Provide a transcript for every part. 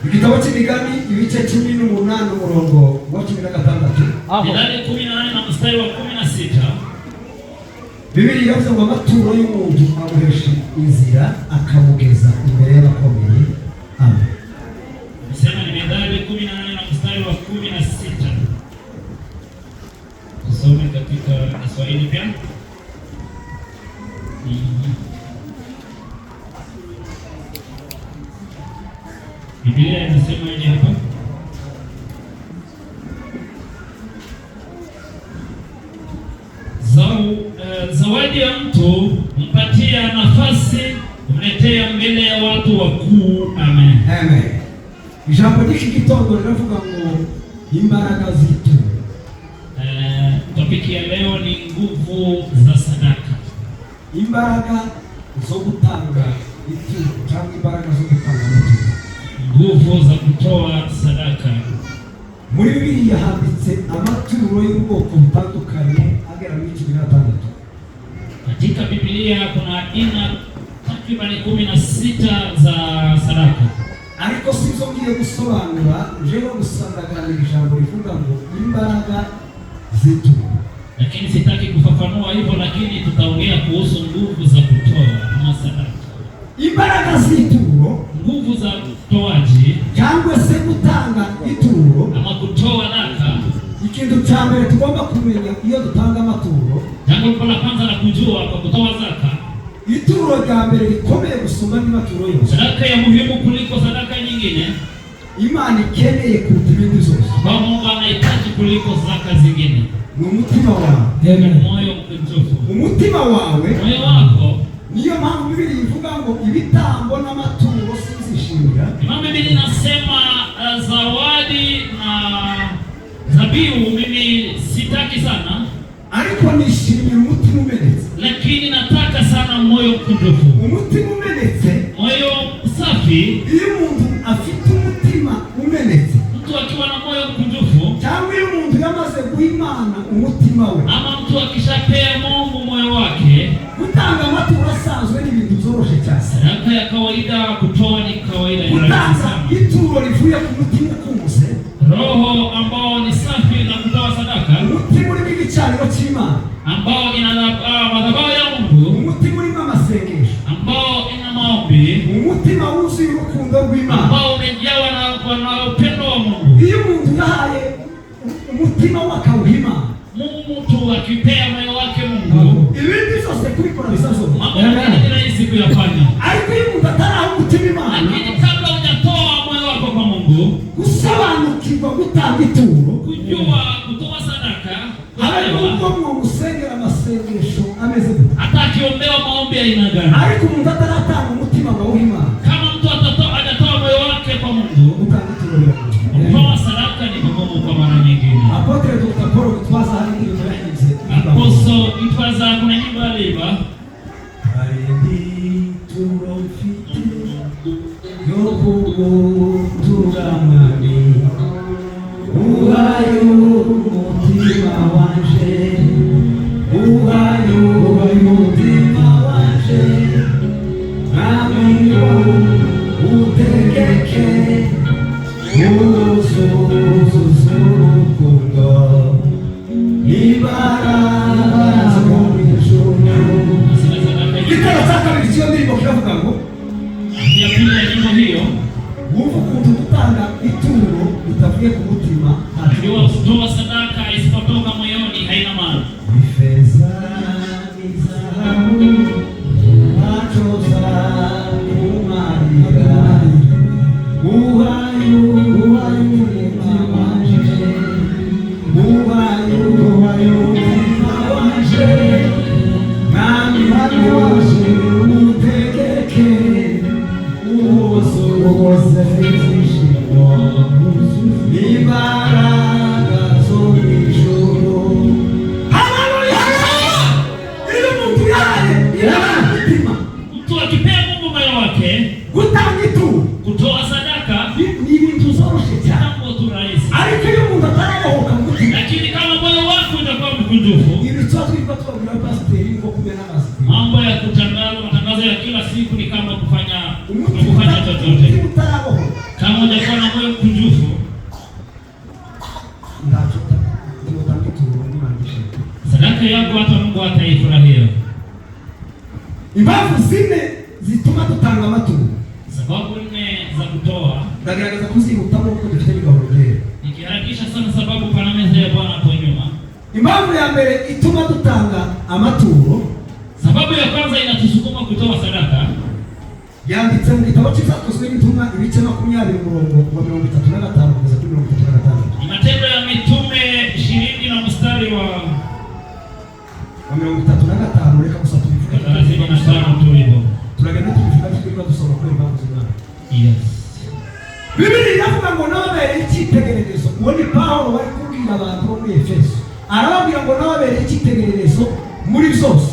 Igitabo cy'Imigani ibice 18 umurongo wa 16. Mithali 18 na mstari wa 16. Biblia iravuga ngo amaturo y'umuntu amuhesha inzira akamugeza imbere y'abakomeye. Amen. Sema ni Mithali 18 na mstari wa 16. Tusome katika Kiswahili pia. Biblia inasema hivi hapa. Zawadi ya mtu mpatia nafasi, umletea mbele ya watu wakuu. Amen. Amen. Ijambo ry'iki gitondo riravuga ngo imbaraga z'ituro. Topiki ya leo ni nguvu za sadaka. Imbaraga zo gutanga ituro cyangwa imbaraga zo gutanga amaturo. Nguvu za kutoa sadaka. Muri Biblia handitse amaturo y'ubwoko butandukanye agera muri 16. Katika Biblia kuna aina takriban 16 za sadaka. Ariko sizo ngiye gusobanura, jewe gusandaga ijambo rivuga ngo imbaraga z'ituro. Lakini sitaki kufafanua hivyo, lakini tutaongea kuhusu nguvu za kutoa ama sadaka. Imbaraga z'ituro, nguvu za utoaji cyangwa se gutanga ituro ama kutoa naka. Ikintu cya mbere tugomba kumenya iyo dutanga amaturo, jambo la kwanza la kujua kwa kutoa zaka, ituro rya mbere rikomeye gusumba n'amaturo yose, sadaka ya muhimu kuliko sadaka nyingine. Imana ikeneye kuruta ibindi zose. Kwa Mungu anahitaji kuliko zaka zingine ni umutima wawe. Amen. Moyo mkunjufu. Umutima wawe, moyo wako. Niyo mpamvu Biblia ivuga ngo ibitambo n'amaturo sizishinga. Biblia inasema zawadi na zabihu mimi sitaki sana, ariko nishimira umutima umenetse. Lakini nataka sana moyo mkunjufu. Umutima umenetse, moyo safi. Iyo umuntu afite umutima umenetse, mtu akiwa na moyo mkunjufu, cyangwa iyo umuntu yamaze guhimana umutima we, ama mtu akishapea Mungu moyo wake, gutanga amaturo asanzwe ni ibintu zoroshe cyane. Sadaka ya kawaida kutoa ni kawaida. Gutanga ituro rivuye ku mutima ukuze, roho ambao ni safi, na kutoa sadaka umutima uri mu gicaniro cy'Imana, ambao ina madhabahu ya Mungu, umutima uri mu masengesho, ambao ina maombi, umutima wuzuye urukundo rw'Imana, ambao umejawa na upendo wa Mungu. Iyo umuntu yahaye umutima we akawuhima, mtu akipea moyo wake Mungu, ibindi byose kubikora bisazo. Amen. Ni rahisi kuyafanya. Ariko iyo umuntu ataraha umutima Imana, lakini kabla hujatoa moyo wako kwa Mungu, gusobanukirwa gutanga ituro, kujua kutoa sadaka, hayo ngo musengera amasengesho ameze gute, hata akiombewa maombi aina gani, ariko umuntu ataratanga umutima ngo awuhe Imana, kama mtu atatoa moyo wake kwa Mungu, utanga ituro kutoa sadaka ni ngumu kwa mara nyingine. Apotre Dr. Paul Gitwaza hari indirimbo yahimbye, Aposo Gitwaza kuna nyimbo aliimba, hari ituro mfite yo kuguturamani, uhaye umutima wanje, uhaye umutima wanje, nami ngo utegeke uzuzuze urukundo, imbaraga zo mu ijuru. Igitero cya kabiri cy'iyo ndirimbo kiravuga ngo, ya pili ya nyimbo hiyo, wumva ukuntu gutanga ituro bitavuye ku mutima, ndio kutoa sadaka isipotoka moyoni haina maana. Ifeza nizahabu machoza kumarira, uhaye umutima wanje, uhaye umutima wanje, nami wanje utegeke uwoze izishimo, imbaraga zo mu ijuru. Haleluya! Iyo umuntu yaye umutima, Mtu akipea Mungu moyo wake, gutanga ituro, kutoa sadaka ni ibintu zoroshe cyane, jambo tu rahisi. ariko iyo umuntu atarabohoka mu mutima, Lakini kama moyo wako utakuwa mkunjufu, ibico twitwa tubabwira pasiteri ngo kumena pasiteri, mambo ya kutangaza, matangazo ya kila siku ni kama kufanya chochote. umutima utarabohoka Kama hujakuwa na moyo mkunjufu, ndacho utanga ituro n'imandisha. sadaka yako hata Mungu hataifurahia. Impamvu zine zituma dutanga amaturo, Sababu nne za kutoa, ndagerageza kuzihutamo kuko dufite n'igahoro rero. nikiharakisha sana sababu pana meza ya Bwana hapo nyuma. Impamvu ya mbere ituma dutanga amaturo, Sababu ya kwanza inatusukuma kutoa sadaka, yanditse mu gitabo cy'Ibyakozwe n'Intumwa ibice 20 umurongo wa 35 kugeza kuri 36. ni Matendo ya Mitume 20 na mstari wa 35. Reka gusa tubivuge 35 tulipo. turagenda tubivuga twirirwa dusoma kuri impamvu z'Imana. Yes. Bibiri iravuga ngo nababereye icyitegererezo. Uwo ni Pawulo wari kubwira abantu bo muri Efeso, arababwira ngo nababereye icyitegererezo muri byose,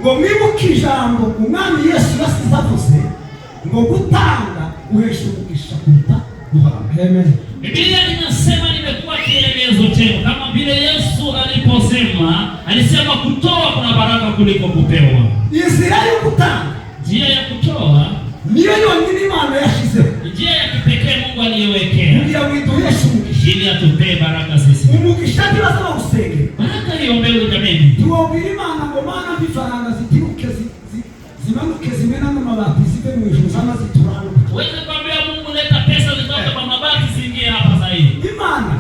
ngo mwibuke ijambo umwami Yesu yasize avuze ngo gutanga uhesha umugisha kuruta guhabwa. Amen. Biblia inasema nimekuwa kielelezo chenu, kama vile Yesu alisema kutoa kuna baraka kuliko kupewa. Inzira yo gutanga, Njia ya kutoa niyo yonyine Imana yashizeho, njia ya kipekee Mungu aliyowekea kugira ngo iduheshe umugisha. ili atupee baraka sisi. Umugisha ntibasaba gusengera, Baraka hiombewe jameni. tuwabwira Imana ngo Mana mbifaranga zitibuke zimanuke zimena n'amabati zive mu ijuru zama zituranuka. Uweze kuambia Mungu leta pesa zitoke kwa mabati ziingie hapa zaidi. Imana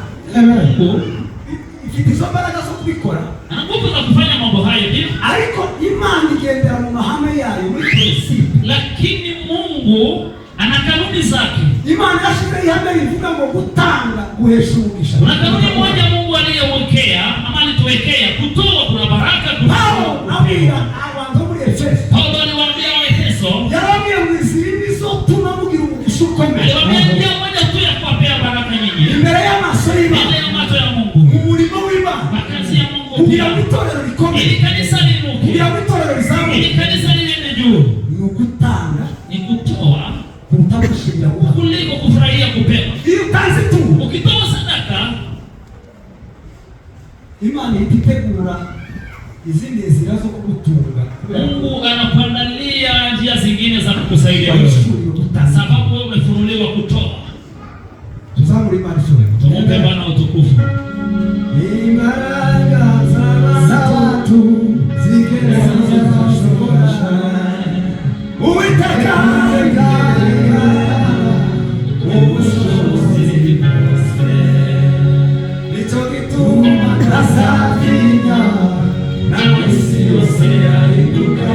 Mungu ifite izo mbaraga zo kubikora, ana nguvu za kufanya mambo hayo ndio, ariko Imana igendera mu mahame yayo muri principe. lakini Mungu ana kanuni zake. Imana yashizeho ihame rivuga ngo gutanga guhesha umugisha. Kuna kanuni moja Mungu aliyowekea ama alituwekea, kutoa kuna baraka, Paulo abwira abantu muri Efeso, Paulo aliwaambia Waefeso, yarababwiye ngo izindi zo tuma mugira umugisha ukomeye, aliwaambia njia moja tu ya kuwapea baraka nyinyi, imbere y'amaso y'Imana, mbele ya macho ya Mungu, mu murimo w'Imana, makazi ya Mungu, kugira ngo itorero rikomeye, ili kanisa liinuke, kugira ngo itorero rizamuke, ili kanisa liende juu, ni ugutanga ni kutoa kuruta gushimira guhabwa. kuliko kufurahia kupewa. Iyo utanze ituro, Ukitoa sadaka, Imana ihita itegura izindi nzira zo kugutunga, Mungu anakuandalia njia zingine za kukusaidia wewe, wahishuriwe gutanga. sababu wewe umefunuliwa kutoa. Tuzamure Imana ishobora. Tumpe Bwana utukufu. Imbaraga z'abantu zigereza Uwiteka ubushobozi bwose, nicyo gituma ntazafinya nawe isi yose yahinduka.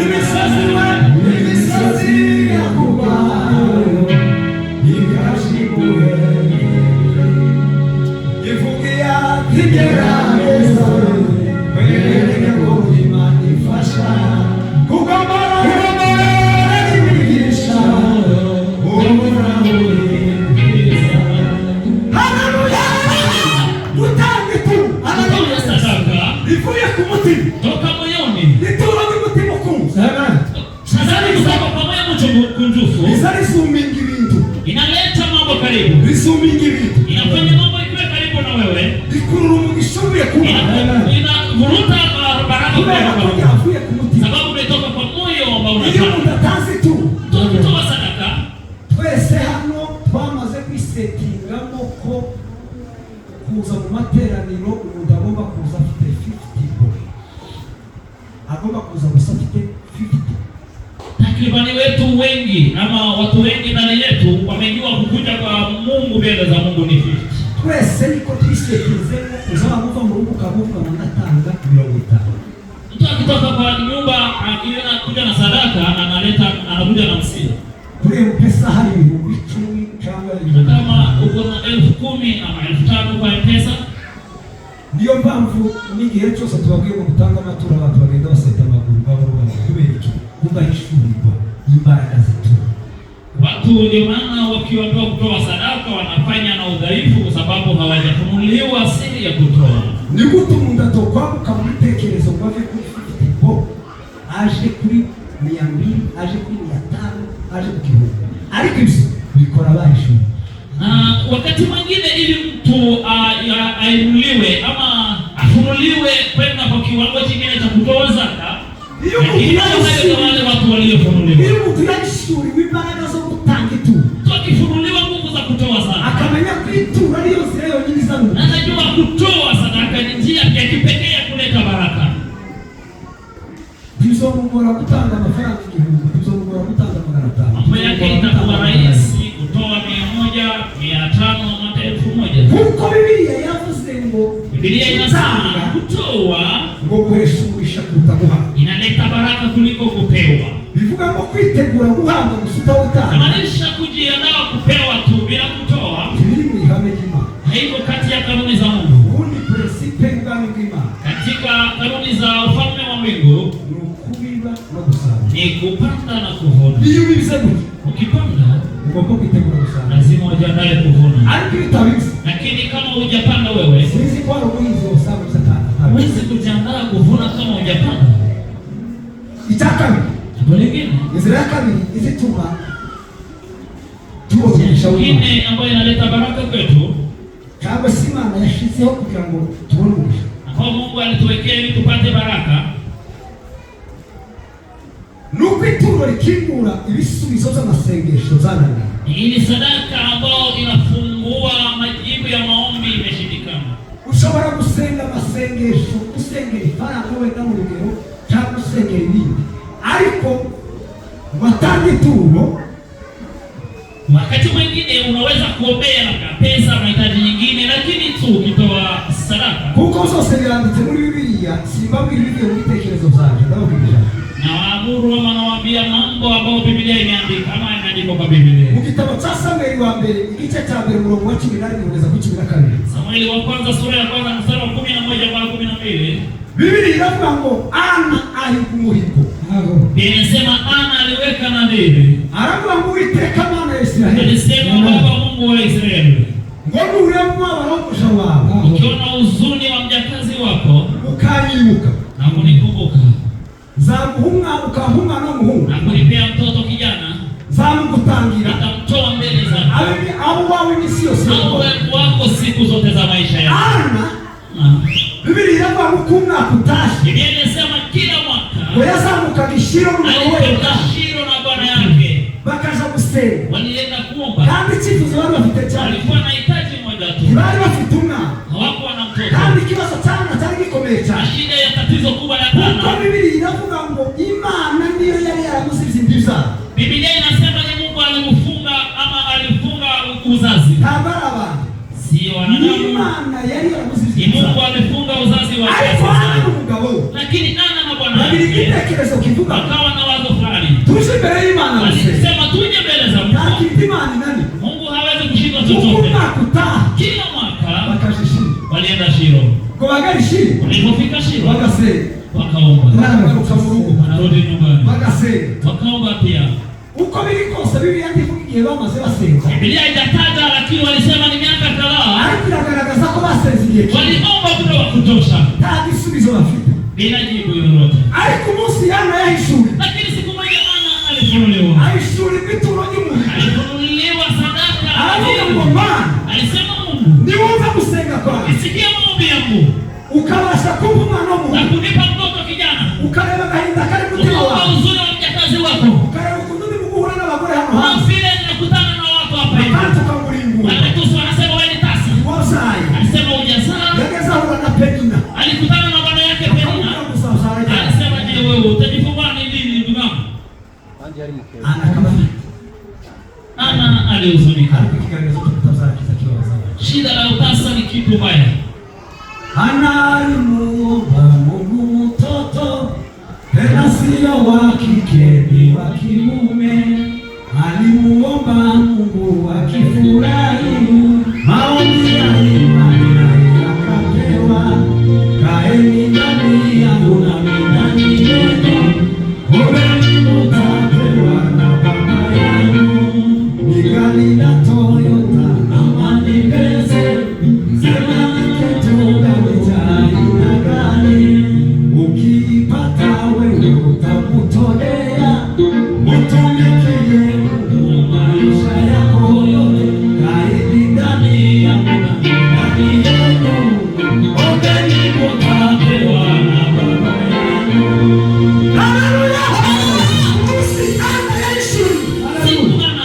Imisozi yakubaho igashimwe, ivuga iyakigera neza wereke ngo Imana karibu. Bisumingi vitu. Inafanya mambo ikiwa karibu na wewe. Bikururu mugishubuye kuba. Inavuruta baraka kwa wewe. Sababu umetoka kwa moyo ambao unataka. Iyo mutatazi tu. Tukitoa sadaka. Twese hano twamaze kwisetingamo ko kuza mu materaniro umuntu agomba kuza afite 50 boy. Agomba kuza gusa afite 50. Takribani wetu wengi ama watu wengi ndani yetu wamejua kukuja kwa Mungu mbele za Mungu ni 50. Twese niko twisetingamo uzaba kuva mu rugo kavuga mandatanga 50. Mtu akitoka kwa nyumba akiona kuja na sadaka anakuja na msio. Kule pesa hari 10 kama uko na 10,000 ama 5,000 kwa pesa. Niyo mpamvu n'igihe cyose tubabwiye ngo gutanga amaturo abantu bagenda baseta amaguru babona kubera iki kubahishurirwa imbaraga zetu. Watu ndio maana wakiambiwa kutoa sadaka wanafanya na udhaifu kwa sababu hawajafunuliwa siri ya kutoa. Ni gute umuntu atokwamuka mu bitekerezo ngo ave kuri 50 bo aje kuri 200 aje kuri 500 aje ku kibuga ariko ibyo bikora bahishuriwe. Wakati mwingine ili mtu ainuliwe ama afunuliwe kwenda kwa kiwango kingine cha kutoa zaka, hiyo wale watu waliofunuliwa. Hiyo mtu yashuriwe imbaraga zo gutanga itu. Tukifunuliwa nguvu za kutoa zaka. Akamenya kwitura hiyo zile nyingi sana. Anajua kutoa sadaka ni njia ya kipekee ya kuleta baraka. Tuzomugora gutanga amafaranga igihumbi, tuzomugora gutanga 500. Mambo yake itakuwa rahisi kutoa 100, 500 hata 1000. Kuko Biblia yavuze ngo Biblia inasema kutoa ngo guheshurisha kutaguha. Inaleta baraka kuliko kupewa. Bivuga ngo kwitegura guhabwa gusuta utanga. Maanisha kujiandaa kupewa tu bila kutoa. Biblia ihame jima. Haiko kati ya kanuni za Mungu. Huni principe ngani ngima. Katika kanuni za ufalme wa mbingu ni kupanda na kuvuna. Iyo bibiseguye. Ukipanda ugomba kwitegura gusarura. Lazima ujiandae kuvuna. Ariko utabizi. Lakini kama hujapanda wewe, sisi kwa ulinzi wa sababu satana. Huwezi kujiandaa kuvuna kama hujapanda. Itaka Bolingine. Izira kabiri izituma ingine ambayo inaleta baraka kwetu. Kama Simana yashizeho kugira ngo tubone umugisha. Kwa Mungu alituwekea ili tupate baraka. Nuko ituro rikingura ibisubizo z'amasengesho zanani. Ili sadaka ambayo inafungua majibu ya maombi imeshindikana. Ushobora gusenga amasengesho, usengera ifaranga wenda mu rugero cyangwa usengera ibindi. Ariko watange ituro. Wakati mwingine unaweza kuombea pesa mahitaji nyingine, lakini tu ukitoa sadaka. Kuko zose biranditse muri Biblia, simbabwira ibyo mu bitekerezo byanjye ndababwira. Na waamuru ama nawaambia mambo ambayo Biblia imeandika ama imeandikwa kwa Biblia. Mu gitabo cha Samueli wa mbere igice cya mbere murongo wa 18 kugeza ku 12. Samueli wa kwanza sura ya kwanza mstari wa 11 mpaka 12. Biblia inavuga ngo Ana ahiga umuhigo. Inasema Ana aliweka nadhiri. Aravuga ngo Uwiteka Mana ya Israeli. Alisema Baba Mungu wa Israeli. Ngo uremwa abarongosha wabo. Ukiona huzuni wa mjakazi wako, ukanyibuka na kunikumbuka. Zamuhunga ukahunga no muhunga. Na kunipea mtoto kijana. Zamugutangira. Atamtoa mbele zako. Abo wawe ni sio sio. Abo wako siku zote za maisha yako. Ana. Biblia inavuga hukumna kutashi. Biblia inasema kila mwaka. Ngo yazamuka gishiro mu wewe. Gishiro na bwana yake. Bakaza gusenga. Walienda kuomba. Kandi chifu wao bafite cyane. Walikuwa na hitaji moja tu. Bali bafite umwana. Hawakuwa na mtoto. Kandi kibazo cyane cyari gikomeye cyane. Shida ya tatizo kubwa la tano. Kwa Biblia inavuga ngo Imana ndiyo yari yaramusize imbiza. Biblia inasema ni Mungu alimfunga ama alifunga uzazi. Tabaraba. Sio wanadamu. Imana yari yaramusize imbiza. Mungu alifunga uzazi wa Mungu. Lakini Ana na bwana wake. Biblia kitekerezo kivuga. Wakawa na wazo fulani. Tuje mbele Imana. Walisema tuje mbele za Mungu. Lakini Imana nani? Mungu hawezi kushindwa chochote. Kila mwaka wakashishiri. Walienda Shilo. Kwa bagari Shilo. Walipofika Shilo. Wakasema. Wakaomba. Wanarudi nyumbani. Wakasema. Wakaomba pia. Uko bilikosa Biblia ndivugiye bamaze basenga. Biblia haijataja lakini walisema ni miaka kadhaa. Aragaragaza ko basenziye. Waliomba muda wa kutosha. Tagisubizo bafite. Bila jibu lolote. Ariko umunsi Ana yahishuri. Lakini siku moja Ana alifunuliwa. Ahishuri bituro nyumu. Alifunuliwa sadaka. Aravuga ngo gusenga kwawe, ukisikia maombi yangu, ukabasha kumva umwana w'umuntu, na kunipa mtoto kijana, ukareba agahinda kari mutima ukaona wawe, uzuri wa mjakazi wako, ukareba ukuntu uri guhura n'abagore hano na hanze, vile ninakutana na watu hapa hivi, kandi ukamurimbura. Anatusu anasema wewe ni tasa, Wazaye anasema hujazaa, yageza ahura na Penina, alikutana na bwana yake Penina, anasema je, wewe utajifungua ni lini ndugu yangu? Ana alihuzunika. Shida la utasa ni kitu mbaya. Ana alimuomba Mungu mtoto, tena sio wa kike ni wa kiume. Alimuomba Mungu akifurahi, maombi ya imani naye akapewa. Kaeni ndani yangu nami ndani yenu, ombeni mtapewa na Baba yangu. Gari la Toyota ama Nibeze, sema nikitoka aina gani, ukiipata wewe utakutolea, utumikie maisha yako yote. Kaeni ndani yangu ndani yenu, ombeni mtapewa na Baba yangu. Haleluya!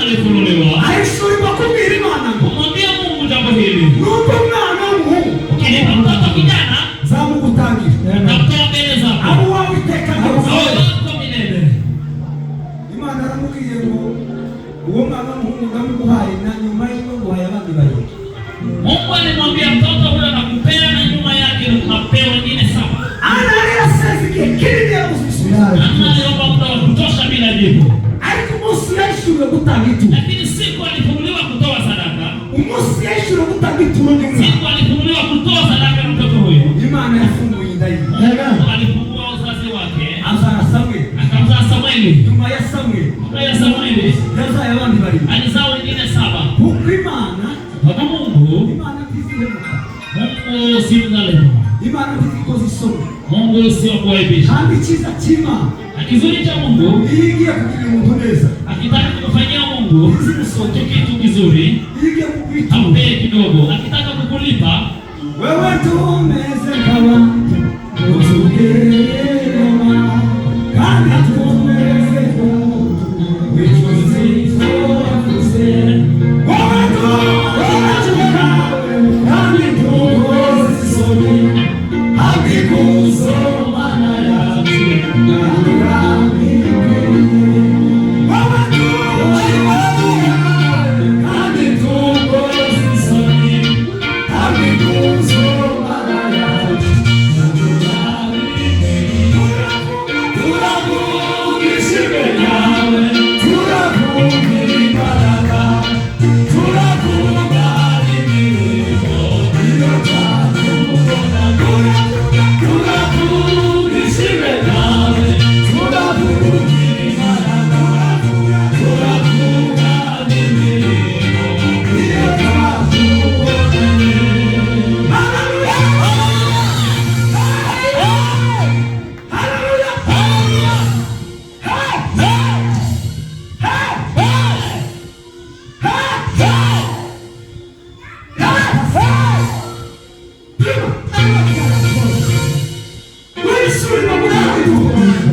Aishuri bakubwira Imana ngo Mwambie Mungu jambo hili. nuko mwana w'umuhungu Ukinipa mtoto kijana, zamugutangira nakutoa mbele zako. abo wawe iteka ryose. Wako milele. Imana aramubwiye ngo uwo mwana w'umuhungu ndamuguhaye, na nyuma yiwe nguhaye abandi babiri. Mungu alimwambia mtoto huyo nakupea, na nyuma yake unapewa wengine 7. Ana aliyasezike kiri ya uzisubira. Ana aliomba muda wa kutosha bila jibu. Ariko umunsi yashuye gutanga itu. Lakini siku alifunguliwa kutoa sadaka. Umunsi yashuye gutanga itu n'umwana. Siku alifunguliwa kutoa sadaka na mtoto huyo. Imana yafunguye inda ye. Mungu alifungua uzazi wake. Azara Samweli. Akamzaa Samueli. Nyuma ya Samweli. Nyuma ya Samueli yazaye abandi babiri. alizaa wengine 7. Kuko Imana Baba Mungu, Imana ntizihemuka. Mungu si mdhalimu. Imana ntizikoze isoni. Mungu si wa kuaibisha. Kandi icyiza cy'Imana Kizuri cha Mungu, iyo igiye kugirira umuntu neza, akitaka kukufanyia Mungu kitu kizuri, iyo igiye kukwita ampe kidogo. Akitaka kukulipa, wewe tumeze kawa utugerema, kandi tumeze kawa wichuzi soafuse, wewe tumeze kawa kandi tumeze sobi, abikuzo mana yati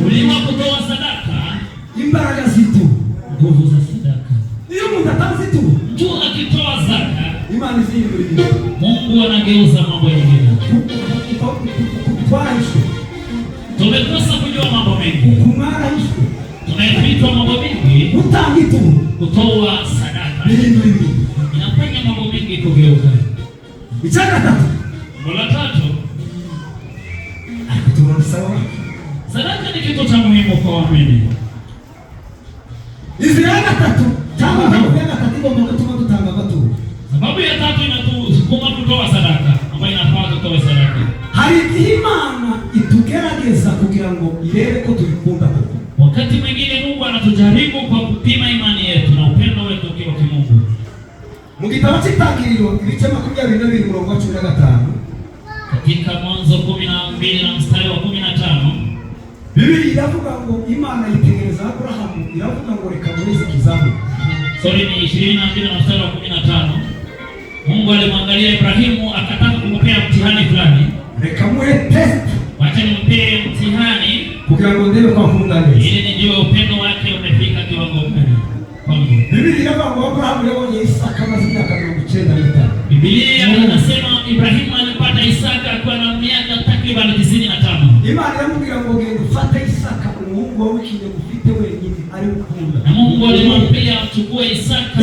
ulima kutoa sadaka, imbaraga zitu, nguvu za sadaka. iyo umuntu atazitu, Mtu akitoa zaka, Imana izihindura. Mungu anageuza mambo mengine. Twarahishwe, Tumekosa kujua mambo mengi, kumwarahishwe, tunaitwa mambo mengi. gutanga itu Kutoa sadaka bihindura ibintu. inafanya mambo mengi kugeuka. Icya gatatu, Jambo la 3, turabisaba sadaka ni kitu cha muhimu kwa waamini. inzira ya gatatu cyangwa gahunda ya gatatu igomba gutuma dutanga amaturo. Sababu ya 3 inatusukuma kutoa sadaka, ambayo inafaa tutoe sadaka. Hari igihe Imana itugerageza kugira ngo irebe ko tuyikunda koko. Wakati mwingine Mungu anatujaribu kwa kupima imani yetu na upendo wetu kwa Mungu. Mu gitabo cy'Itangiriro ibice 22:15, Katika Mwanzo 12 na mstari wa 15, Biblia iravuga ngo Imana yitegereza Abrahamu, iravuga ngo reka murezi kizamu. sorry ni 22 na mstari wa 15. Mungu alimwangalia Ibrahimu test. Wacha nimpe mtihani Kugira ngo ndebe kwa nkunda neza. ili nijue upendo wake umefika kiwango gani kwangu. Biblia inakwamba Abrahamu yabonye Isaka amaze imyaka 95. Biblia inasema Ibrahimu alipata Isaka akiwa na miaka takriban 95. Imana iramubwira ngo genda ufate Isaka umuhungu wawe kije ufite wenyine ari ukunda. Na Mungu alimwambia achukue Isaka.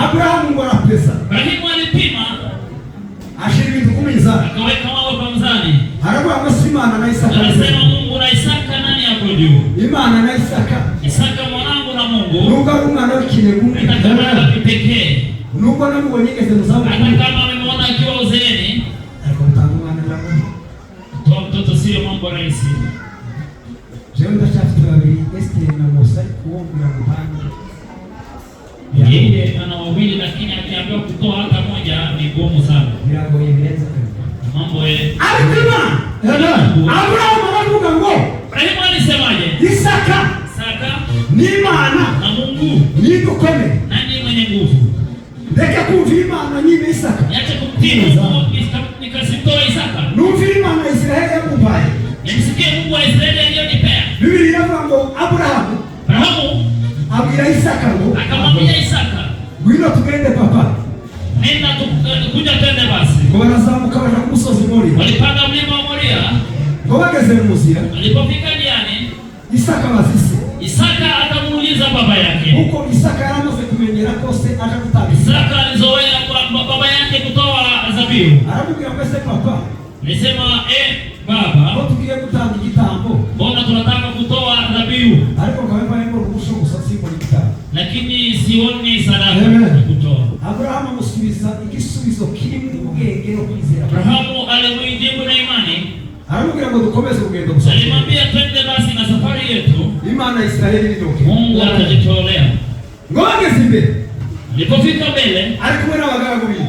Abrahamu ngora pesa. Ibrahimu alipima ashiri kumiza. Akaweka mawe kwa mzani. Arakuwa amasimana na Isaka. Anasema Mungu na Isaka nani yako juu? Imana na Isaka. Isaka mwanangu na Mungu. Nunga rumwana w'ikinegu. Atakana kipekee. Nunga namubonyegeze muzamu. Hata kama amemwona akiwa uzeeni. Alikomtanga mwana la Mungu. Toa mtoto sio mambo rahisi. Jewe ndashafite babiri Esther na Musa kuombera mupanga. Yeye ana wawili lakini akiambiwa kutoa hata moja ni ngumu sana. Mirago yeneza. Mambo ya alipima. Abrahamu anavuga ngo. Ibrahimu alisemaje? Isaka ni Imana na Mungu ni gukome. Nani mwenye nguvu? Ndeke kumva Imana nyime Isaka. Niache kumtii Mungu nikasitoa Isaka. Numva Imana Israeli yamubaye. Nimsikie Mungu wa Israeli aliyonipea. Biblia inavuga ngo Abrahamu abwira Isaka ngo akamwambia Isaka, ngwino tugende papa. Nenda kuja twende basi. Ngo barazamuka baja ku musozi Moria. Walipanda mlima wa Moria. Ngo bageze mu nzira. Walipofika njiani, Isaka bazise. Isaka akamuuliza baba yake. Huko Isaka yaramaze kumenyera kose aje gutanga. Isaka alizoea kwa baba yake kutoa zabihu. Aramubwira mbese papa. Nisema baba, ngo tugiye gutanga igitambo. Mbona tunataka kutoa zabihu? Ariko kawemba yembo rumusho gusasimo igitambo. Lakini sioni sadaka kutoa. Abrahamu amusubiza igisubizo kiri mu bwenge no kwizera. Abrahamu alimjibu na imani. Aramubwira ngo dukomeze urugendo gusa. Alimwambia twende basi na safari yetu. Imana Israeli idoke. Mungu atajitolea. Ngo bageze imbere. Alipofika mbele, ari kumwe n'abagaragu biwe.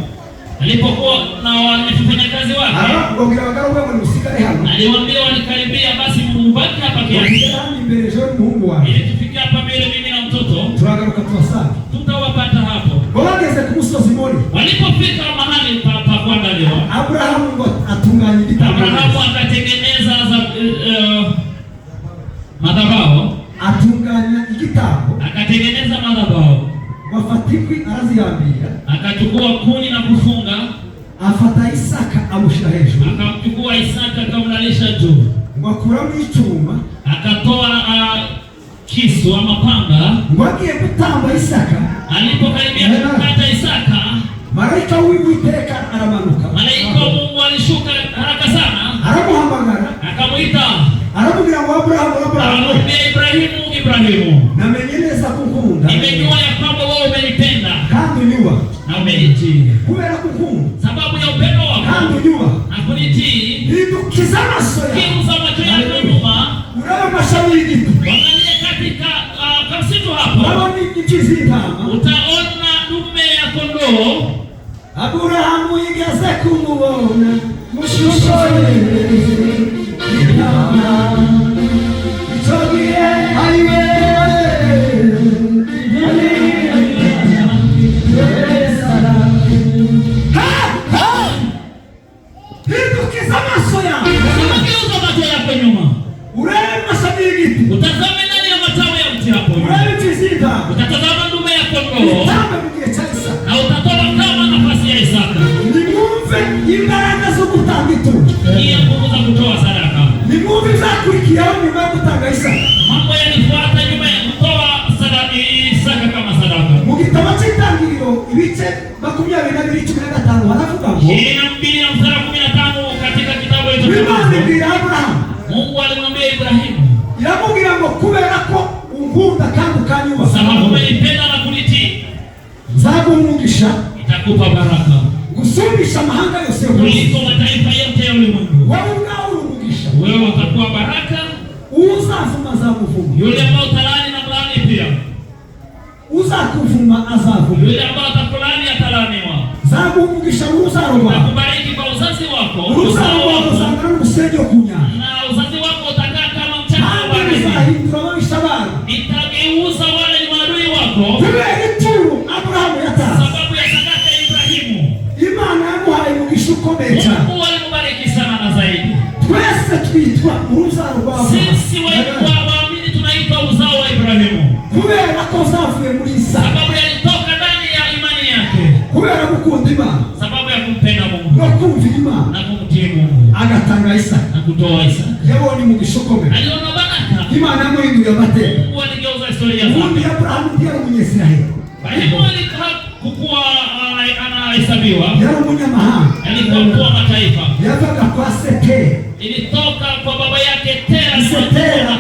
Alipokuwa na wafanyakazi wake, ngo abagaragu babo musigare hano. Aliwaambia walikaribia basi mbaki hapa kiasi. Imbere je umuhungu wawe. Ili tufike hapa mbele mimi na mtoto. Turagaruka tuwasanga. Tutawapata hapo. Ngo bageze ku musozi Moria. Walipofika mahali pa kuandaliwa, Abrahamu ngo atunganya igitambo. Abrahamu akatengeneza madhabahu. Atunganya igitambo. Akatengeneza madhabahu. Wafatikwi araziyambira. Akachukua kuni na kufunga. Afata Isaka amushira hejuru. Akamchukua Isaka akamlalisha juu. Ngo akuramo icyuma. Akatoa kisu ama panga. Ngo agiye gutamba Isaka. Alipokaribia kukata Isaka, malaika w'Uwiteka aramanuka. Malaika wa Mungu alishuka haraka sana. Aramuhamagara. Akamuita. Aramubwira ngo Abrahamu. Aramwambia Ibrahimu. Namenye neza kukunda. Nimejua ya kwamba wewe umenipenda. Kandi unyuba. Na umenitii. Kubera kukunda. Sababu ya upendo wako. Kandi unyuba. Na kunitii. Hindukiza amaso yawe. Geuza macho yako nyuma. Urebe amashami y'igiti. Angalia katika kamsitu hapo. Urabona igiti z'intama. Utaona dume ya kondoo. Abrahamu yigeze kumubona mushusho y'intama. Itogiye ayiwe. Hindukiza amaso yawe. Geuza macho yako nyuma. Urebe amashami y'igiti. Utazame ndani ya matawi ya mti hapo. Urebe igiti z'intama. Utatazama dume ya kondoo. Itamba mu gihe cya Isaka. Na utatoa kama nafasi ya Isaka. Nimwumve imbaraga zo gutanga ituro. Hiyo nguvu za kutoa sadaka. Nimwumve izakurikiraho nyuma yo gutanga Isaka. Mambo yalifuata nyuma ya kutoa sadaka Isaka kama sadaka. Mu gitabo cy'Itangiriro nkunda kandi ukanyubaha, sababu umenipenda na kunitii, nzaguha umugisha, nitakupa baraka gusumbisha amahanga yose kuliko mataifa yote ya ulimwengu. Wowe ubwawe uri umugisha, wewe utakuwa baraka, uzavuma azakuvuma, yule ambao utalani na mlani pia, uzakuvuma azavuma, yule ambao atakulani atalaniwa. Nzaguha umugisha uruzaro rwawe, nakubariki kwa uzazi wako, uruzaro rwawe uzangana n'umusenyi wo kunyara, na uzazi wako utakaa kama mchanga wa baridi. Uzahindura ababisha abantu, nitageuza wale ni maadui wako kubera ituro Aburahamu yatanze, sababu ya sadaka ya Ibrahimu. Imana yamuhaye umugisha ukomeye cyane. Mungu alimubariki sana na zaidi. Twese twitwa uruzaro rwa Aburahamu. Sisi waamini tunaitwa uzao wa Ibrahimu, kubera ko zavuye muri Isaka, sababu yalitoka ndani ya imani yake, kubera gukunda Imana, sababu ya kumpenda Mungu no kumvira Imana, na kumtii Mungu, agatanga Isaka, na kutoa Isaka. Yabonye umugisha ukomeye, aliona baraka. Imana yamuhinduye amateka. Mungu aligeuza historia yake. Ubundi Aburahamu yari umunyesiraheli, Ibrahimu alikuwa anahesabiwa, yari umunyamahanga, alikuwa mkuu wa mataifa, yavaga kwa Setera, ilitoka kwa baba yake Tera. Setera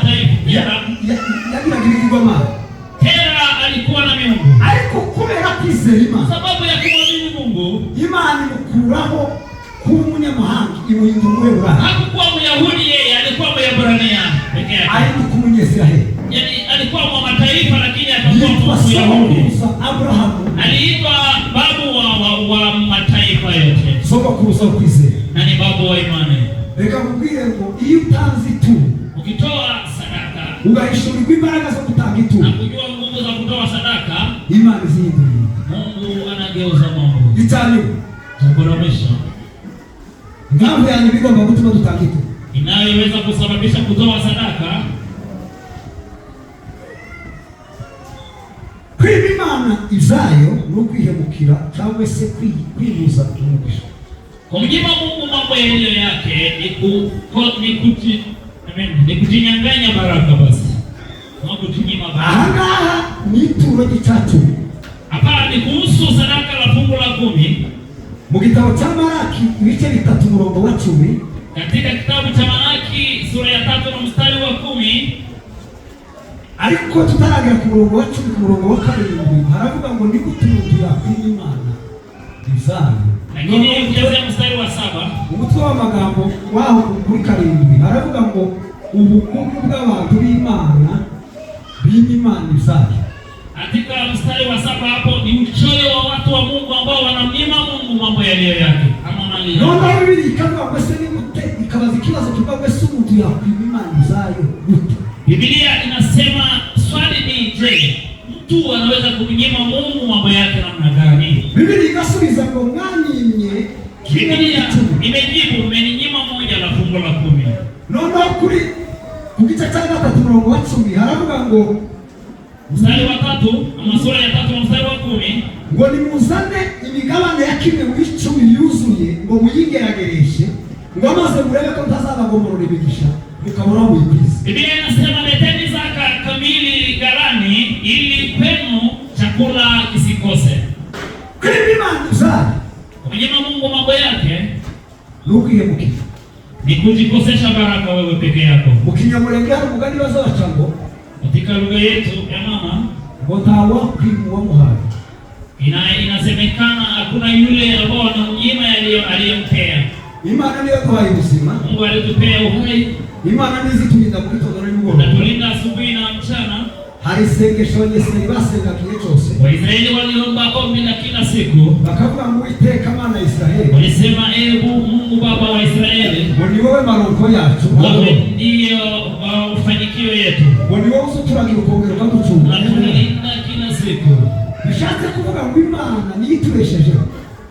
yagiraga ibigirwamana, Tera alikuwa na miungu, ariko kubera kwizera Imana, sababu ya kumwamini Mungu, Imana imukuraho kuba umunyamahanga, imuhindura umweburayi. hakukuwa Myahudi yeye, alikuwa Mwebrania peke yake, ahinduka umunyesiraheli, yaani alikuwa wa mataifa lakini akakuwa yitwa Myahudi. sogokuruza Aburahamu, Aliitwa babu wa mataifa yote, sogokuruza wo kwizera. na ni babu wa imani. Reka nkubwire ngo iyo utanze ituro, Ukitoa sadaka ugahishurirwa imbaraga zo gutanga na ituro, kujua nguvu za kutoa sadaka, Imana izihindurira. Mungu anageuza mambo. Itanyuma Tukoromesha impamvu yanyu bigomba gutuma dutanga ituro, inayoweza kusababisha kutoa sadaka, kwiba Imana ibyayo ni ukwihemukira cyangwa se kwibuza umugisha. kumnyima Mungu mambo yaliyo yake ni kujinyang'anya baraka. Basi kujinyima baraka, Aha ngaha ni ituro ry'icatu. hapana, ni kuhusu sadaka la fungu la 10 mu gitabo cya Malaki ibice 3 umurongo wa 10, katika kitabu cha Malaki sura ya 3 na mstari wa 10. ariko tutaragera ku murongo wa 10, ku murongo wa 7 haravuga ngo ni gutumira kw'Imana ibyayo. Lakini ukianzia mstari wa 7, umutwe w'amagambo waho kuri 7 haravuga ngo ubukungu bw'abantu b'Imana b'Imana ibyayo. katika mstari wa 7 hapo ni uchoyo wa watu wa Mungu ambao wanamnyima Mungu mambo yaliyo yake kama mali. None Biblia ikavuga ngo se ni gute, ikabaza ikibazo kivuga ngo se umuntu yakwima Imana ibyayo gute? Biblia inasema swali ni je, mtu anaweza kumnyima Mungu mambo yake namna gani? Biblia igasubiza ngo mwanyimye Biblia imejibu, mmeninyima moja la fungu la 10. none kuri ku gice cya 3 umurongo wa 10 haravuga ngo mstari wa 3 ama sura ya 3 mstari wa 10, ngo nimuzane imigabane ya kimwe mu 10 yuzuye ngo muyigeragereshe ngo amaze murebe ko ntazabagomorora imigisha mukabura muyikwiza. Biblia inasema leteni zaka kamili ghalani ili kwenu chakula kisikose. Kwiba Imana ibyayo, Kumnyima Mungu mambo yake ni ukwihemukira. ni kujikosesha baraka wewe peke yako. Mu Kinyamulenge hari umugani bazaca ngo Katika lugha yetu ya mama ngo ntawakwima uwamuhaye. Inasemekana hakuna yule ambao anamnyima aliyempea. Imana niyo yaduhaye ubuzima, Mungu alitupea uhai, Imana niyo iziturinda muri tondo n'imugoroba. anatulinda asubuhi na mchana. Hari isengesho Abanyesirayeli basengaga igihe cyose, Waisraeli waliomba ombi la kila siku, bakavuga ngo Uwiteka Mana ya Israheli, walisema Mungu Baba wa Israeli, ngo ni wowe maronko yacu, wewe ndio ufanikio yetu, ngo ni wowe uzuturagira ukongera ukaducunga. unatulinda kila siku. Bishatse kuvuga ngo Imana niyo itubeshejeho.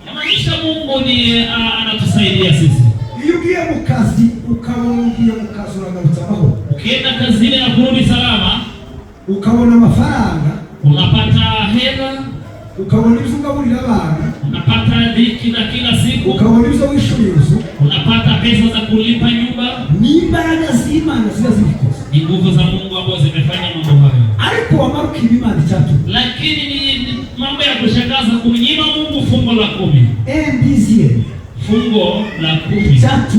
Inamaanisha Mungu ndiye anatusaidia sisi. Iyo ugiye mu kazi ukabona ugiye mu kazi uragarutse amahoro, Ukienda kazini na kurudi salama, ukabona amafaranga, unapata hela, ukabona ibyo ugaburira abana, unapata dhiki za kila siku, ukabona ibyo wishyura inzu, unapata pesa za kulipa nyumba. ni imbaraga z'Imana ziba zibikoze. Ni nguvu za Mungu ambazo zimefanya mambo hayo. Ariko wamara ukiba Imana icyatu, Lakini ni mambo ya kushangaza kumnyima Mungu fungo la 10. ndiziye Fungo la 10. icyatu.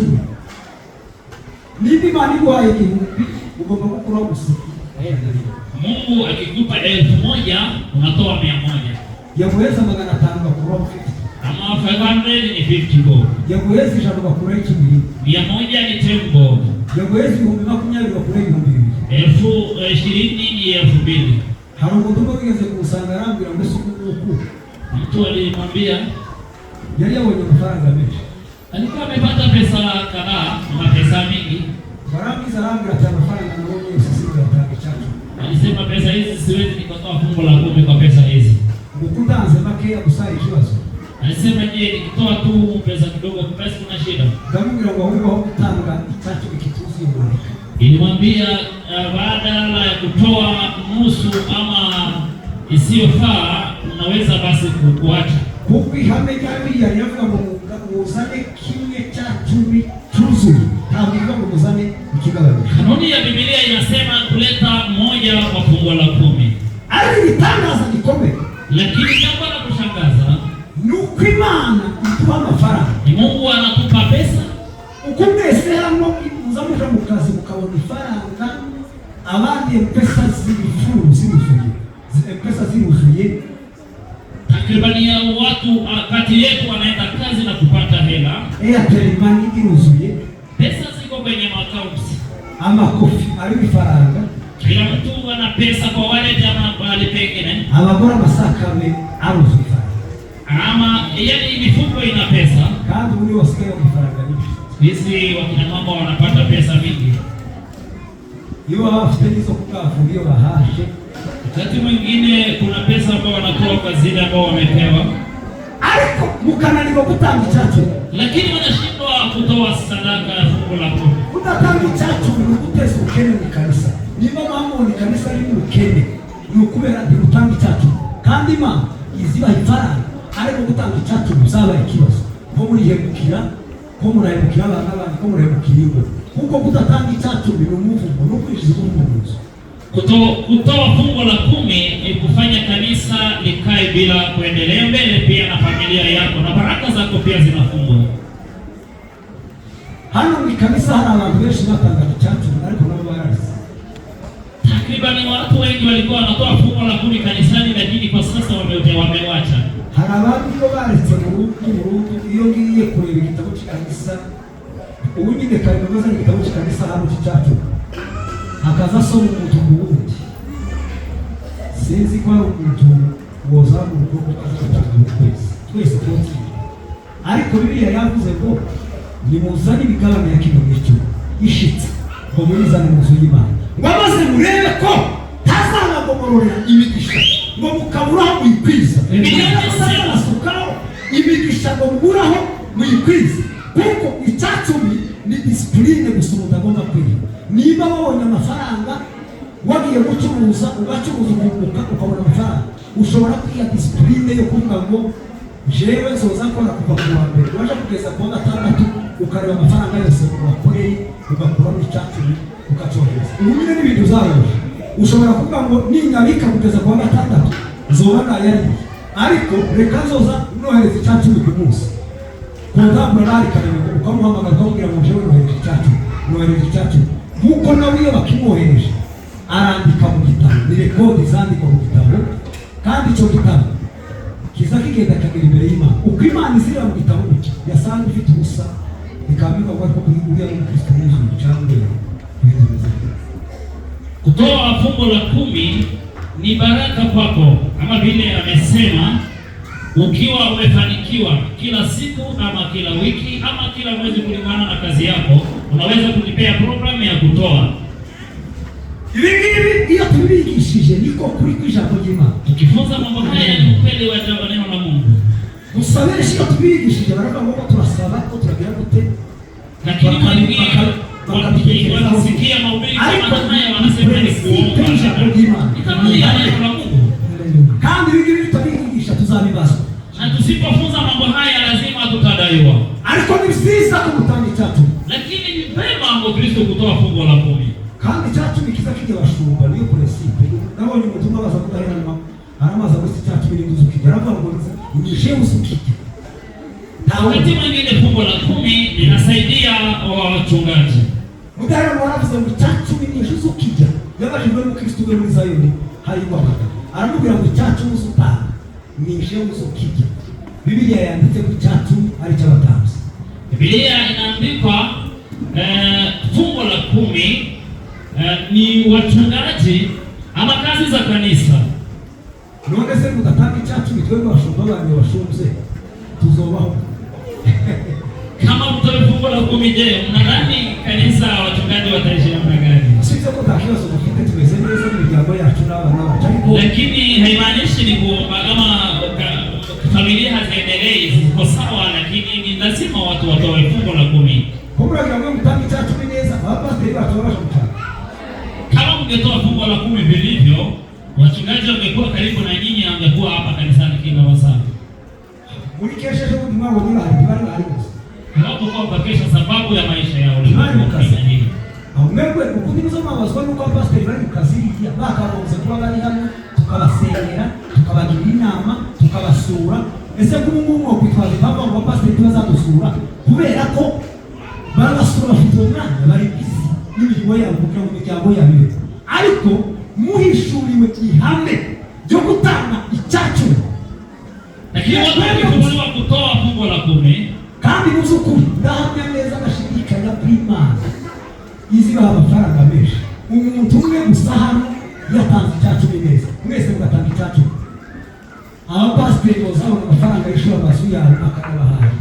Niba Imana iguhaye igihumbi ugomba gukuraho gusa. Mungu akikupa 1000 unatoa 100. Yaguheza 500 bakura 50. Ama 500 ni 50 bob. Yaguheza 100 bakura 200. 100 ni 10 bob. Yaguheza 20 bakura 200. 20 ni 2000. Hari umuntu wigeze kusanga arambira ngo suku. Mtu alimwambia yari yabonye amafaranga menshi. Alikuwa amepata pesa kadhaa, na pesa mingi. Barambiza arambira ati amafaranga nabonye sisi ndatanga chacho. Alisema pesa hizi siwezi nikatoa fungu la 10 kwa pesa hizi. Ngukutanze make agusari kibazo. Alisema je, nikitoa tu pesa kidogo pesa kuna shida? Ndamubwira ngo ahubwo aho gutanga chacho ikituzi yumurika. Ilimwambia badala ya kutoa nusu ama isiyofaa unaweza basi kuacha. Kuko ihame ry'abiriya yavuga ngo muzane kimwe cya 10 tuzuye. Ntabwo ngo muzane ikigabane. Kanuni ya Biblia inasema kuleta 1 kwa fungu la 10. Ari bitangaza gikomeye. Lakini jambo la kushangaza nuko Imana ituha amafaranga. Mungu anatupa pesa. Ukumese hano muzamuja mu kazi mukabona ifaranga abandi pesa ziruzuye. Takribani ya watu kati yetu wanaenda kazi na kupata hela. Airtel money iruzuye. Pesa ziko kwenye accounts. Ama kofi ari bifaranga. Kila mtu ana pesa kwa wale jamaa bali pengine. Abagora masakame aruzuye. Ama yani mifuko ina pesa. Kandi uri wasikia bifaranga nyingi. Hizi wakina mama wanapata pesa mingi. Hiyo afite hizo kukavulia bahashe. Wakati mwingine kuna pesa ambao wanatoa kwa zile ambao wamepewa. Ariko mukananirwa gutanga icyacu. Lakini wanashindwa kutoa sadaka ya fungu la 10. Udatanga icyacu ni guteza ubukene mu kanisa. Niba mama ni kanisa ari mu bukene, ni ukubera ndi gutanga icyacu. Kandi Imana iziba ifaranga. Ariko gutanga icyacu bizaba ikibazo. Ko muri hemukira, ko murahemukira abana, ko murahemukira ingo. Kuko kudatanga icyacu ni umuvumo no kwishiza umuntu. Kutoa fungu la 10 ni kufanya kanisa likae bila kuendelea mbele, pia na familia yako na baraka zako pia zinafungwa. Hano ni kanisa hana abantu benshi batanga icyacu ariko nabo bararisi. Takriban watu wengi walikuwa wanatoa fungu la 10 kanisani, lakini kwa sasa wamewacha. Hari abantu ko baretse mu rugo iyo ngiye kureba igitabo cy'kanisa. Ubu nyine kabibaza igitabo cy'kanisa hano cyacu. Akaza so umuntu wundi. Sinzi kwa umuntu woza mu rugo akazatanga twese twese. Ariko Bibiliya yavuze ngo ni muzani bigabane ya kino gicu ishitse ngo murizane mu nzu y'Imana. Ngo amaze murebe ko tazanagomororera imigisha ngo mukaburaho muyikwiza. Bibiliya yasukaraho imigisha ngo muburaho muyikwiza. Kuko icyacumi ni discipline gusa mutagomba kwiga. Niba wabonye amafaranga wagiye gucuruza ugacuruza ukabona amafaranga, ushobora kwiga discipline yo kuvuga ngo jewe nzoza kora kuva ku wa mbere waje kugeza ku wa gatandatu ukareba amafaranga yose wakoreye ugakura mu cyacumi ukacohereza. Ubumwe n'ibintu uzarosha. Ushobora kuvuga ngo ninyabika kugeza ku wa gatandatu zoba nayari, ariko reka nzoza nohereza icyacumi ku munsi. Kondabura ari karebe ukamuhamagara ukabwira ngo jewe nohereza icyacumi, nohereza icyacumi. Nkuko nawe iyo bakimwohereje arandika mu gitabo, ni rekodi zandikwa mu gitabo, kandi icyo gitabo kiza kigenda kagera imbere y'Imana. Uko Imana izira mu gitabo cye yasanga ifite ubusa ikambika ngo ariko kuri uriya mu Kristo Yesu cyangwa kutoa fungu la 10 ni baraka kwako, kama vile amesema, ukiwa umefanikiwa kila siku ama kila wiki ama kila mwezi kulingana na kazi yako, unaweza kujipea programu ya kutoa. Hivi iyo tubigishije niko kuri kw'ijambo ry'Imana. Tukifunza mambo haya ni ukweli wa neno la Mungu. Usabesha iyo tubigishije baraka ngo turasaba ko turagira gute. Lakini wengi wakisikia mahubiri kama haya wanasema ni kuomba ijambo ry'Imana. Ni neno la Mungu. Kandi hivi tubigisha tuzabibazwa. Na tusipofunza mambo haya lazima tutadaiwa. Ariko ni vyiza kumutanga icyacu. Lakini ni vema kwa Kristo kutoa fungu la 10. Kandi icyacu kiza kijya bashumba niyo principe. Nabonye umutumwa baza kudahirana aramaza gusa icyacu biri nguzukije. Aravuga ngo ni jewe usukije. Wakati mwingine fungu la 10 linasaidia wachungaji. Mudahirana waravuze ngo icyacu ni jewe usukije. yabajijwe n'umukristo we muri Zayoni hayigwabaga aramubwira ngo icyacu uzutanga nishe uzukijya. Biblia yanditse ku icyacu ari cy'abatambyi. Biblia inaandikwa fungu la 10 ni wachungaji ama kazi za kanisa. None se mudatanga icyacu bitwebwe bashumba abantu bashumze tuzobaho. Kama mtoe fungu la 10, je, mnadhani kanisa wachungaji wataishi namna gani? Sisi kwa takiwazo kufika tumeze neza mu jambo yacu n'abana bacu. Lakini haimaanishi ni kwamba kama familia haziendelei ziko sawa, lakini ni lazima watu watoe fungu la 10. Kumbe ndio mtangi icyacu neza hapa ndio watoa mtanga. Kama mngetoa fungu la 10 vilivyo, wachungaji wangekuwa karibu na nyinyi, angekuwa hapa kanisani kila wasaa. Mulikesha shughuli mwao ndio hali. Hapo kwa kesha sababu ya maisha yao ni nini? Umekwe ukudimiza mabazwa nuko pastor bari kaziriya bakaboze kuba bari hano tukabasengera tukabagira inama tukabasura. Ese kuri ngumu kwitwaza baba ngo pastor tuzadusura kubera ko barabasura bafite umwanya bari busy n'ibirimo yabo kuko mu miryango yabo, ariko muhishuriwe ihame ryo gutanga icyacu. Lakini watu wakifunguliwa kutoa fungu la 10 kandi muzukuri ndahamya neza gashidikanya prima izi baba amafaranga menshi. Umuntu umwe gusa hano yatanze icyacu neza, mwese mugatanga icyacu. Abapasiteri bozabona amafaranga y'ishuri amazu yabo akabahaye,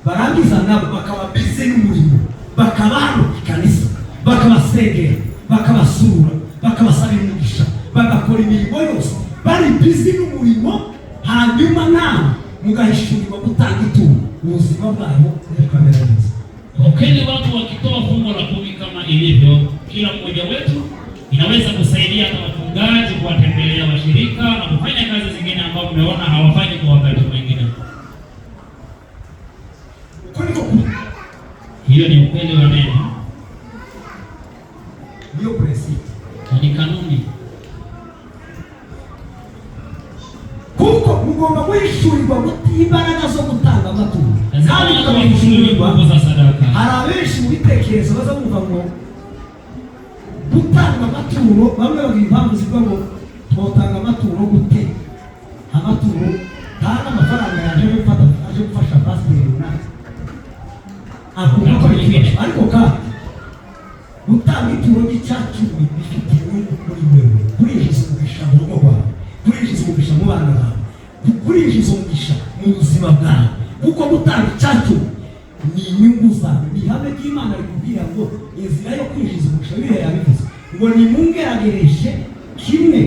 barangiza nabo bakaba bize n'umurimo, bakabano ikanisa, bakabasengera, bakabasura, bakabasabira umugisha, bagakora imirimo yose bari bize n'umurimo, hanyuma nawe mugahishurirwa gutanga ituro ubuzima bwabo bukamera neza. Ukeni watu wakitoa fungu la 10 kama ilivyo, kila mmoja wetu inaweza kusaidia hata wafungaji kuwatembelea washirika na kufanya kazi zingine ambazo umeona hawafanyi kwa wakati mwingine. Hiyo ni ukweli wa neno. Ndio principle. Ni kanuni. Kuko mugomba kwishurirwa imbaraga zo gutanga amaturo. Kandi tukabishurirwa kuza sadaka. Harabeshi mu bitekerezo baza kumva ngo gutanga amaturo, bamwe bagira impamvu zivuga ngo twotanga amaturo gute. Amaturo kandi amafaranga yaje gufasha pasiteri runaka. Ariko kandi gutanga ituro n'icyacu bifite inyungu kuri wewe, kurinjiza umugisha mu rugo rwawe, kurinjiza umugisha mu bana bawe, kurinjiza umugisha mu buzima bwawe. Kuko gutanga icyacu ni inyungu zawe. Ni ihame ry'Imana rikubwira ngo inzira yo kwinjiza umugisha bihe yabivuze ngo nimungeragereshe kimwe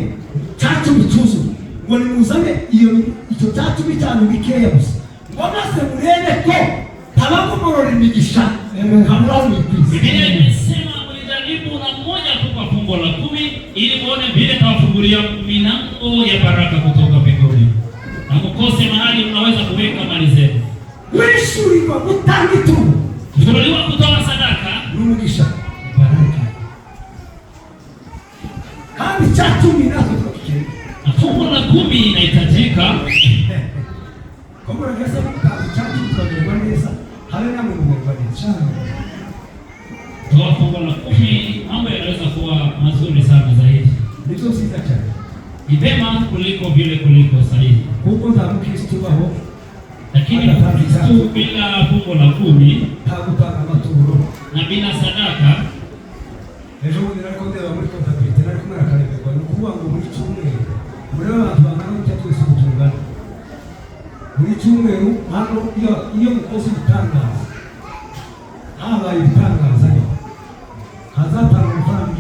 cyacu bicuzuye, ngo nimuzane icyo cyacu bijyanye bikeya gusa, ngo maze murebe ko tabagomorora imigisha kamuraho n'ikwizi. Biblia imesema mlijaribu na mmoja tu kwa fungu la 10 ili muone vile tawafungulia milango ya baraka kutoka mbinguni. Na mkose mahali mnaweza kuweka mali zenu. Wishurirwa gutanga ituro, kufunuliwa kutoa sadaka n'umugisha baraka. Kandi icyacu nako tukikiri. Fungu la 10 inahitajika. Kwa gasa mkazi icyacu tukagerwa neza, habe namwe mugerwa neza. Toa fungu la 10, mambo yanaweza kuwa mazuri sana zaidi. Ndio sisi cyane. Ibema kuliko vile kuliko sahihi. Kuko za Mkristo wao. Lakini Mkristo bila fungu la 10 hakutanga amaturo na bila sadaka. Ejo bundi nari kondera muri kontabilite nari kumara karebwa no kuvuga ngo muri cyumweru muri abantu bangana n'cyatwese gutungana. Muri cyumweru hano iyo mukozi utangaza habaye itangaza hazatanga amafaranga 1,500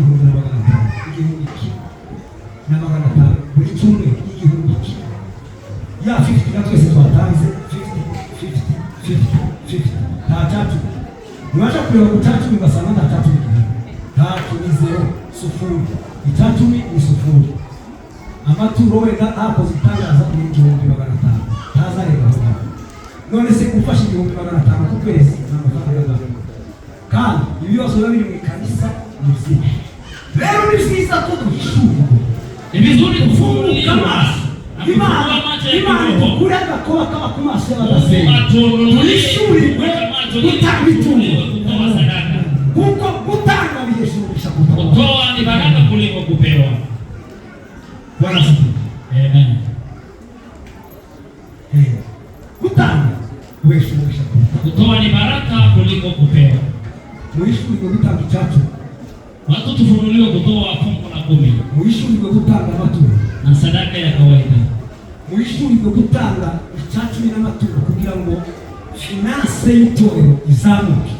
na 500 buri cyumweru 1,000 ya 50 na twese twatanze 50 tatu mwacha kureba gutatu bigasanga ndatatu tatu ni 0 sufuri itatu ni sufuri. Amaturo wenda hapo zitangaza ni 1,500 taza rega none se gufasha 1,500 ku kwezi n'amafaranga yawe kandi ibibazo biri mu kanisa n'izindi. Rero ni byiza ko dushura ni vizuri kufunguliwa Imana kurega ko bakaba ku maso y'abadasenga turishurirwe gutanga ituro kuko gutanga bihesha umugisha. Kutoa ni baraka kuliko kuliko kupewa. Bwana asifiwe. Amen. Gutanga weshumisha Kutoa ni baraka kuliko kupewa. mwishurirwe gutanga icyacu, Watu tufunuliwe kutoa fungu la 10 mwishurirwe gutanga amaturo, na sadaka ya kawaida. mwishurirwe gutanga icyacu n'amaturo kugira ngo finance y'itorero izamuke.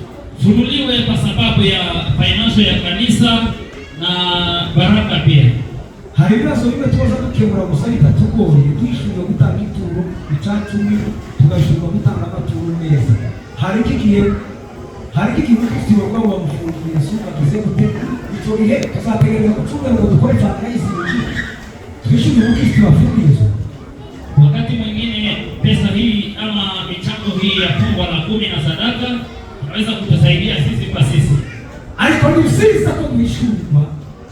Funuliwe kwa sababu ya finance ya kanisa na baraka pia. Hari ibibazo bimwe tuza gukemura gusa bitatugoye, twishyurirwe gutanga ituro icyacu tugashyirwa gutanga amaturo neza. Hari igihe umukristo waba wamufungiye isuka kize gute, icyo gihe tuzategereza gucunga ngo dukore fundraising, twishyure umukristo wafungiye. Wakati mwingine pesa hii ama michango hii ya fungu la 10 na sadaka inaweza kutusaidia sisi kwa sisi. Ariko ni sisi kwa mwishurirwa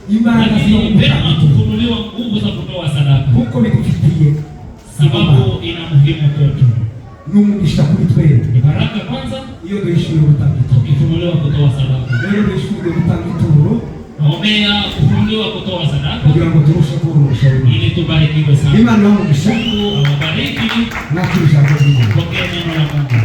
imbaraga zinazopeana tufunuliwa nguvu za kutoa sadaka. Huko nikufitiye sababu ina muhimu kwetu. N'umugisha kuri twebwe. Ni baraka kwanza iyo duhishuye gutanga ituro. Tukifunuliwa kutoa sadaka. Iyo duhishuye gutanga ituro. Naombea kufunuliwa kutoa sadaka. Kugira ngo turushe kurusha ili tubarikiwe sana. Imana n'umugisha. Mungu awabariki na kuja kwa Mungu. Pokea neno la Mungu.